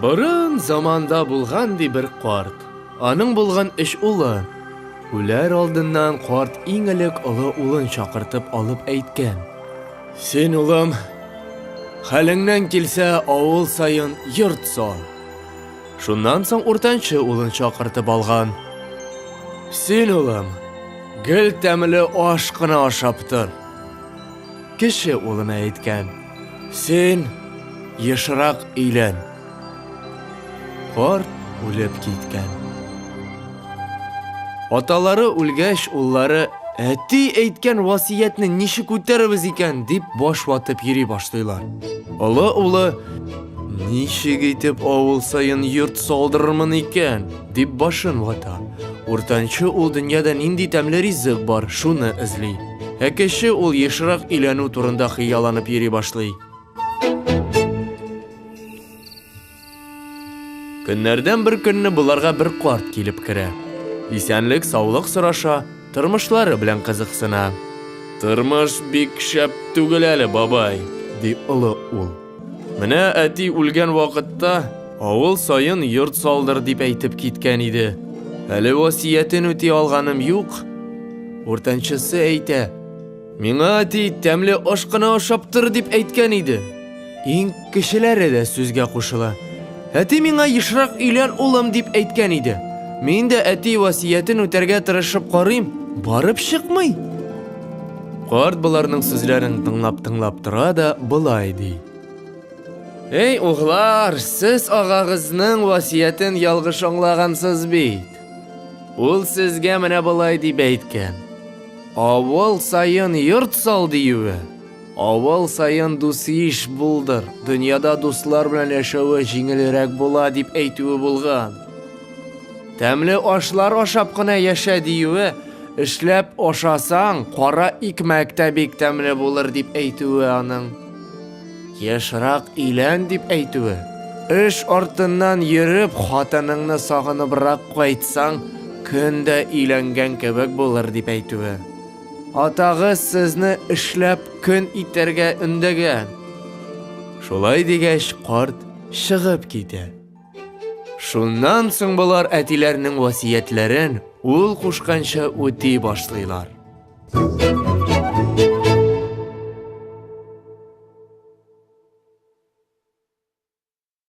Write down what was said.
Борын заманда булган ди бер карт. Аның булган эш улы. Үләр алдыннан карт иң элек олы улын чакыртып алып әйткән. Син улым, хәлеңнән килсә авыл сайын йорт сал. Шуннан соң уртанчы улын чакыртып алган. Син улым, гел тәмле аш кына ашап тор. Кеше улына әйткән. Син ешрак өйлән. Карт үлеп киткән. Аталары үлгәч, уллары әти әйткән васиятны ничек үтәрбез икән дип баш ватып йөри башлыйлар. Олы улы ничек итеп авыл сайын йорт салдырырмын икән дип башын вата. Уртанчы ул дөньяда нинди тәмле ризык бар, шуны эзли. Ә кеше ул ешрак өйләнү турында хыялланып йөри башлый. Көннәрдән бер көнне буларга бер карт килеп керә. Исәнлек, саулык сораша, тормышлары белән кызыксына. Тормыш бик шәп түгел әле, бабай, ди олы ул. Менә әти үлгән вакытта авыл сайын йорт салдыр дип әйтеп киткән иде. Әле васиятен үти алганым юк. Уртанчысы әйтә. Миңа әти тәмле аш кына ашап тор дип әйткән иде. Иң кешеләре дә сүзгә кушыла. Әти миңа ешрак өйлән улым дип әйткән иде. Мин дә әти васиятен үтәргә тырышып карыйм, барып чыкмый. Карт буларның сүзләрен тыңлап тора да былай ди. Эй углар, сез агагызның васиятен ялгыш аңлагансыз бит. Ул сезгә менә былай дип әйткән. Авыл сайын йорт сал диюе. Авыл сайын дус-иш булдыр. Дөньяда дуслар белән яшәүе җиңелрәк була дип әйтүе булган. Тәмле ашлар ашап кына яшә диюе, эшләп ашасаң, кара икмәктә бик тәмле булыр дип әйтүе аның. Яшрак өйлән дип әйтүе. Эш артыннан йөреп, хатыныңны сагыныбрак кайтсаң, көндә өйләнгән кебек булыр дип әйтүе. Атагыз сезне эшләп көн итәргә өндәгән. Шулай дигәч, карт чыгып китә. Шуннан соң булар әтиләрнең васиятләрен ул кушканча үти башлыйлар.